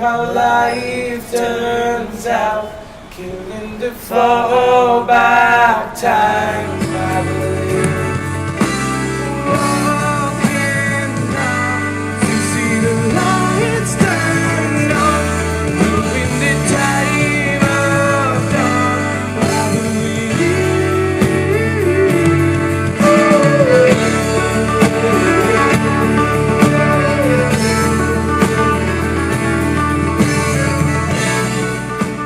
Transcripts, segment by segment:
how life turns out. Killing the fall back time, I believe. Walking down to see the lights turn on, moving the time of dawn, I believe.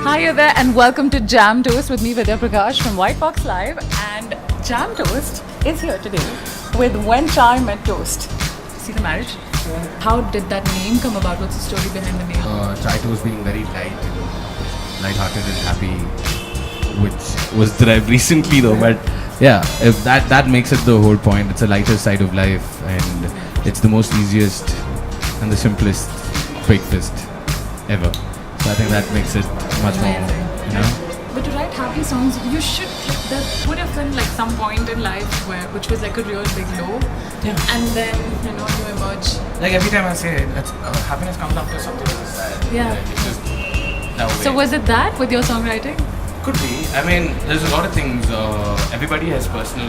Hiya there and welcome to JamToast with me Vidyaa Prakash from White Box Live, and JamToast is here today with When Chai Met Toast. See the marriage? Yeah. How did that name come about? What's the story behind the name? Chai Toast being very light-hearted and happy, which was derived recently though, but yeah, if that makes it the whole point. It's a lighter side of life and it's the most easiest and the simplest breakfast ever. So I think that makes it much more, you know. But to write happy songs, you should. There would have been like some point in life which was like a real big low, and then you emerge. Like every time I say it, happiness comes after something sad. Yeah. It's just that way. So was it that with your songwriting? Could be. I mean, there's a lot of things. Everybody has personal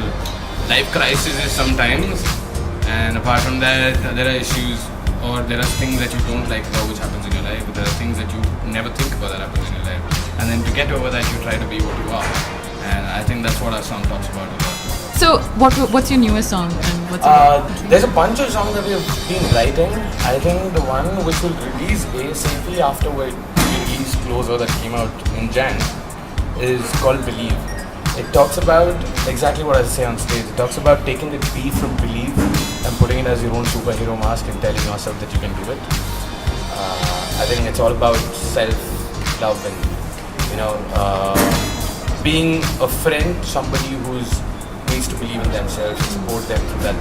life crises sometimes, and apart from that, there are issues. Or there are things that you don't like about which happens in your life, but there are things that you never think about that happens in your life. And then to get over that, you try to be what you are. And I think that's what our song talks about a lot. So what's your newest song? And what's there's a bunch of songs that we've been writing. I think the one which will release ASAP after we release Closer that came out in Jan is called Believe. It talks about exactly what I say on stage. It talks about taking the B from believe and putting it as your own superhero mask and telling yourself that you can do it. I think it's all about self-love and, being a friend, somebody who needs to believe in themselves and support them through that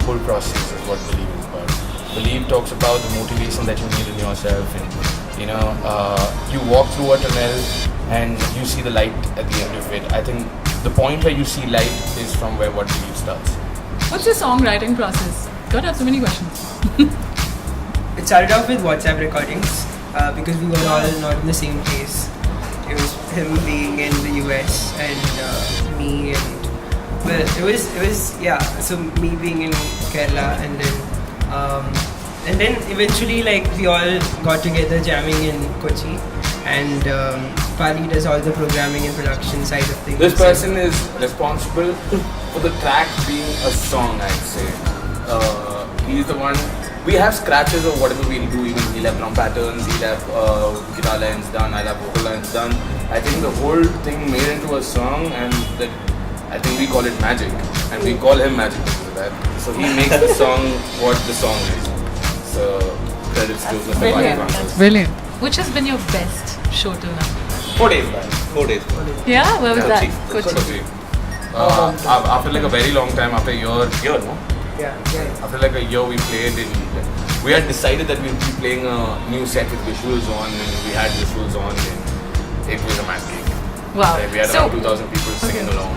whole process is what Believe is about. Believe talks about the motivation that you need in yourself and, you walk through a tunnel and you see the light at the end of it. I think the point where you see light is from where what Believe starts. What's your songwriting process? God, I have so many questions. It started off with WhatsApp recordings because we were all not in the same place. It was him being in the US and me it was so me being in Kerala and then eventually like we all got together jamming in Kochi and Pali does all the programming and production side of things. This person is responsible for the track being a song, I'd say. He's the one. We have scratches of whatever we'll do. Even he'll have drum patterns, he'll have guitar lines done, I'll have vocal lines done. I think the whole thing made into a song, and that I think we call it magic, and we call him magic because of that. So he makes the song what the song is. So credits to Mr. Brilliant. Brilliant. Which has been your best show till now? 4 days back. 4 days. Yeah, where was that? Kochi. After like a very long time, after a year, no? Yeah. After like a year, we played in. We had decided that we'd be playing a new set with visuals on, and we had visuals on, and it was a mad gig. Wow. Like we had around 2,000 people singing along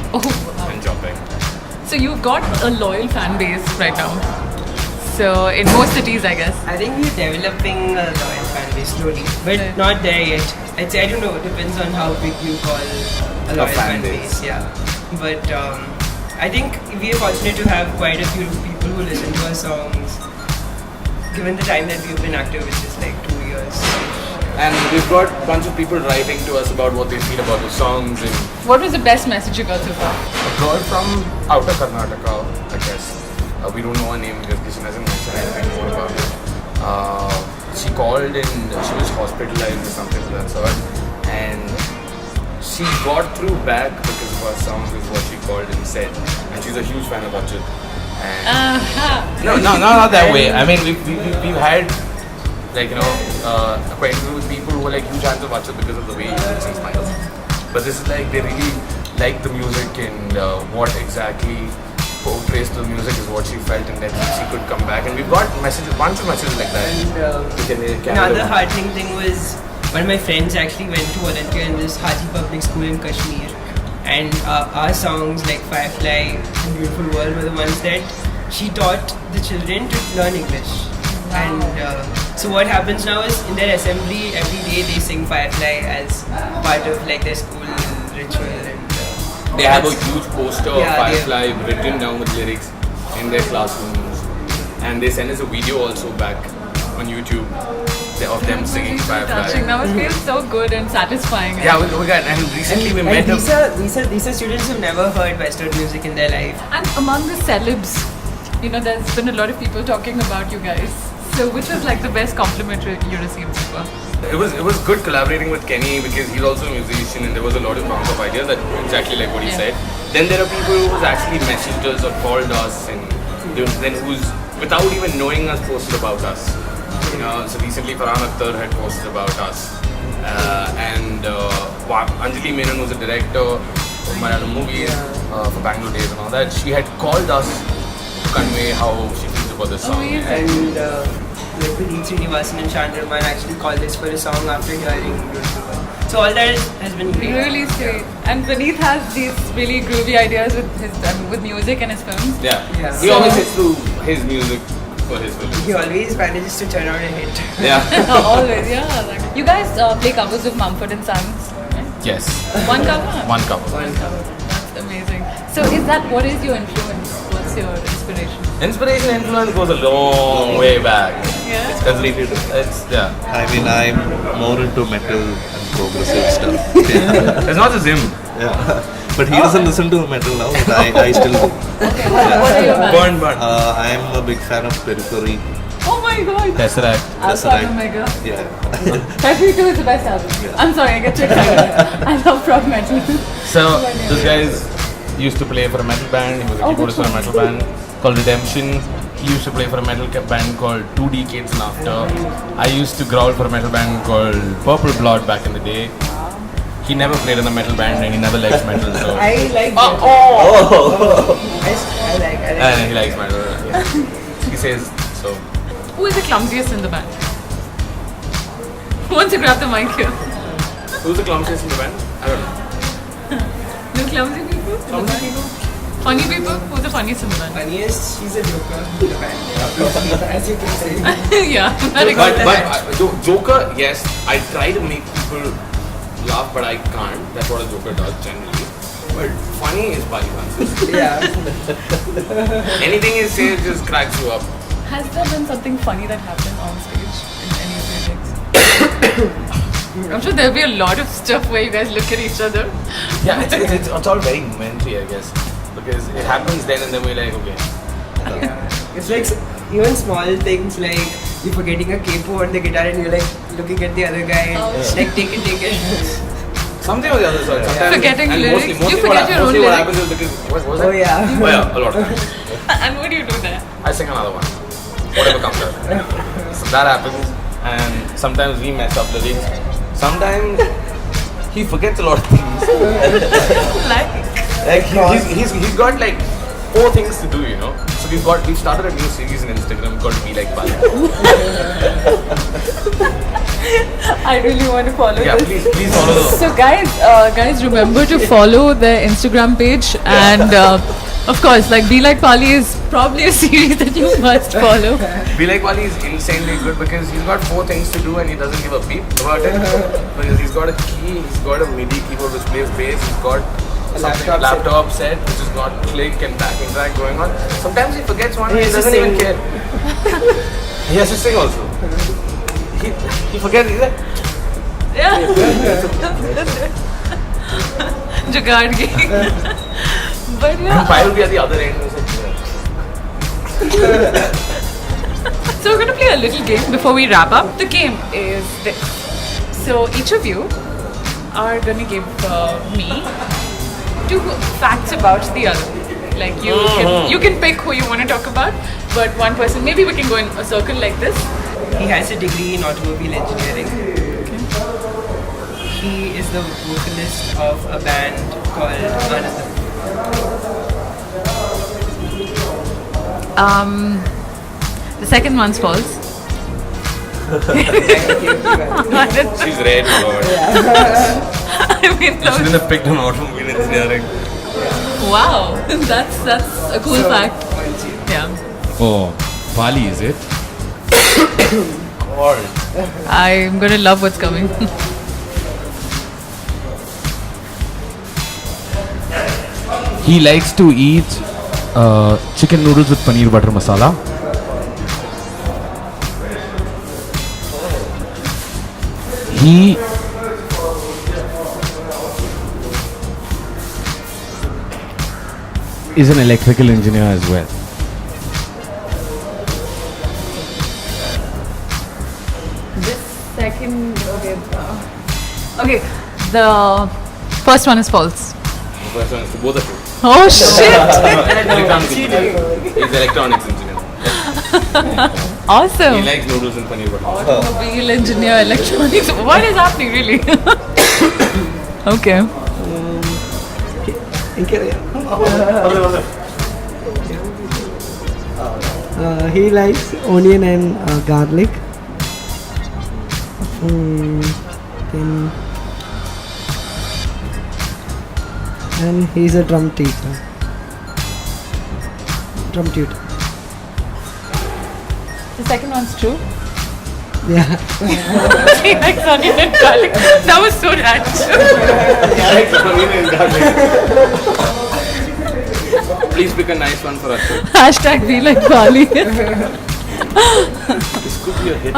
and jumping. So you've got a loyal fan base right now. So in most cities, I guess. I think we're developing a loyal fan base slowly, but not there yet. I'd say, I don't know, it depends on how big you call a loyal fan base. Yeah. But I think we are fortunate to have quite a few people who listen to our songs, given the time that we've been active, which is like 2 years. And we've got a bunch of people writing to us about what they feel about the songs. And what was the best message you got so far? a girl from outer Karnataka, I guess. We don't know her name because she hasn't mentioned anything more about it. She called and she was hospitalized or something of that sort. And she got through back because of our songs is what she called and said. And she's a huge fan of Achut. No, not that way. I mean, we've had acquaintances with people who are like huge fans of Achut because of the way he looks and smiles. But this is like they really like the music and what exactly portrays to the music is what she felt, and that she could come back. And we've got a bunch of messages like that. And another heartening thing was one of my friends actually went to volunteer in this Haji public school in Kashmir, and our songs like Firefly and Beautiful World were the ones that she taught the children to learn English. And so what happens now is in their assembly every day they sing Firefly as part of like their school ritual. And They have a huge poster of Yeah, they Firefly written down with lyrics in their classrooms, and they send us a video also back on YouTube of them singing Firefly. Touching. That must feel so good and satisfying. Yeah, we got, and recently we met and them. these are students who've never heard Western music in their life. And among the celebs, you know, there's been a lot of people talking about you guys. So which was like the best compliment you received so far? It was good collaborating with Kenny because he's also a musician and there was a lot of bounce of ideas that exactly like what he said. Then there are people who's actually messaged us or called us and then who's without even knowing us posted about us. You know, so recently Farhan Akhtar had posted about us. Anjali Menon was a director of Malayalam movies for Bangalore Days and all that. She had called us to convey how she feels about the song. And like Pradeep Srinivasan and Chandraman actually called this for a song after hearing Beautiful. So all that has been great. Really sweet. And Praneeth has these really groovy ideas with his with music and his films. Yeah. Yeah. He always hits through his music for his films. He always manages to turn out a hit. Yeah. Always, yeah. Like, you guys play covers of Mumford and Sons, right? Yes. One cover? One cover. One cover. That's amazing. So what is your influence? What's your inspiration? Inspiration influence goes a long way back. Yeah? Yeah. I mean, I'm more into metal and progressive stuff. It's not just him. Yeah. But he doesn't listen to metal now, but I still do. Okay, what are your bands? Burn. I'm a big fan of Periphery. Oh my god! Tesseract. Alpha and Omega. Yeah. Periphery 2 is the best album. I'm sorry, I get too excited. I love prog metal. So, this guy used to play for a metal band. He was a keyboardist for a metal band called Redemption. He used to play for a metal band called 2 Decades and After. I used to growl for a metal band called Purple Blood back in the day. He never played in a metal band and he never likes metal. So. I like I like and he likes metal. Yeah. He says so. Who is the clumsiest in the band? Who wants to grab the mic here? Who's the clumsiest in the band? I don't know. No clumsy people? Clumsy people? Funny people? Who's the funniest in the band? Funniest, she's a joker in the band. As you can say. Yeah. But Joker, yes, I try to make people laugh, but I can't. That's what a Joker does generally. But funny is by chances. Yeah. Anything he says just cracks you up. Has there been something funny that happened on stage in any of your gigs? I'm sure there'll be a lot of stuff where you guys look at each other. Yeah, it's all very momentary, I guess. Because it happens then and then we're like, okay. It's like even small things like you're forgetting a capo on the guitar and you're like looking at the other guy and like take it. Something or the other sort. Sometimes, Forgetting and lyrics. Mostly You forget your own mostly what lyrics. happens is because what was Oh it? yeah. Oh yeah, a lot of times. And what do you do there? I sing another one. Whatever comes out. So that happens, and sometimes we mess up lyrics. Sometimes he forgets a lot of things. Like he's got like 4 things to do, you know. So we started a new series on Instagram called Be Like Pali. I really want to follow Yeah, this. please follow those. So guys, remember to follow their Instagram page and of course, like Be Like Pali is probably a series that you must follow. Be Like Pali is insanely good because he's got 4 things to do and he doesn't give a beep about it. Because he's got a key, he's got a MIDI keyboard which plays bass, he's got a laptop set which has got click and backing track going on. Sometimes he forgets one and he doesn't even care. He has to sing also. He forgets, he's like, Yeah. Jugaad game. But yeah. Pi will be at the other end. So we're going to play a little game before we wrap up. The game is this. So each of you are going to give me 2 facts about the other. Like you can pick who you want to talk about, but one person, maybe we can go in a circle like this. He has a degree in automobile engineering. He is the vocalist of a band called Anandam. The second one's false. She's red, Lord. I mean, She shouldn't have picked on automobile engineering. wow, that's a cool fact. Yeah. Oh, Bali is it? God. I'm gonna love what's coming. He likes to eat chicken noodles with paneer butter masala. He is an electrical engineer as well. This second, okay, the first one is false. First one is to both of you. Oh shit! Electronics engineer. He's electronics engineer. Awesome. He likes noodles and paneer butter. Automobile engineer, electronics. What is happening really? Okay. He likes onion and garlic. Then and he's a drum tutor. The second one's true. Yeah. He likes onion and garlic. That was so random. Please pick a nice one for us. Hashtag be like Bali. This could be a hit.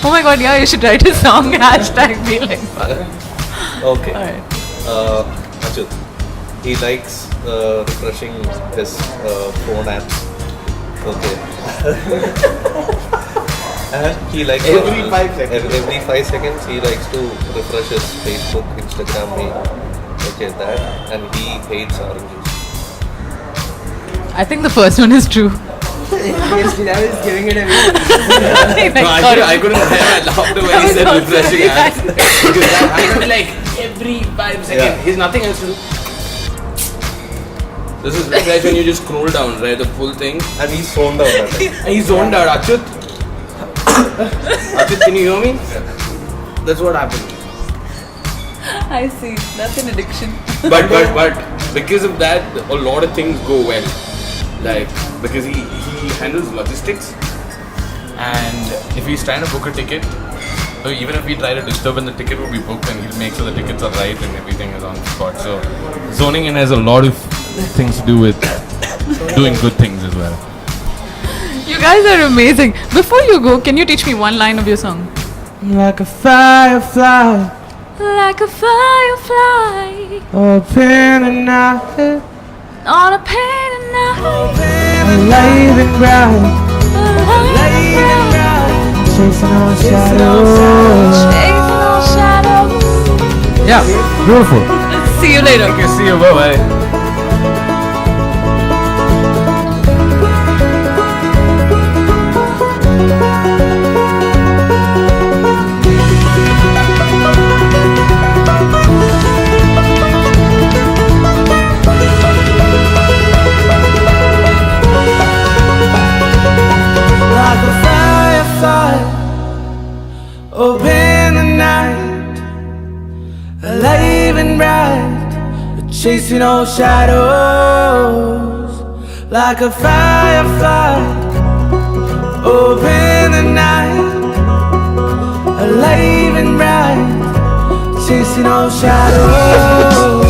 Oh my god, yeah, you should write a song. Hashtag be like Bali. Okay. Alright. Ajit. He likes refreshing his phone apps. Okay. And he likes Every 5 seconds. Every 5 seconds he likes to refresh his Facebook, Instagram mail. Okay, that, and he hates oranges. I think the first one is true. Yes, I was giving it away. No, I couldn't hear. I laughed the way he said refreshing ads. Because that happened like every 5 seconds. Yeah. He's nothing else to do. This is refresh when you just scroll down, right? The full thing. And he's zoned out at it. And he's zoned out. Achut. Achut, can you hear me? That's what happened. I see. That's an addiction. But because of that, a lot of things go well. Like, because he handles logistics, and if he's trying to book a ticket, so even if we try to disturb and the ticket will be booked, and he'll make sure the tickets are right and everything is on spot. So Zoning in has a lot of things to do with doing good things as well. You guys are amazing. Before you go, can you teach me one line of your song? Like a firefly, Like a firefly open and night, on a painted night, alive and bright, chasing all shadows. chasing all shadows. Yeah, beautiful. See you later. Okay, see you. Bye bye. Like a firefly, open the night, alive and bright, chasing all shadows. Like a firefly, open the night, alive and bright, chasing all shadows.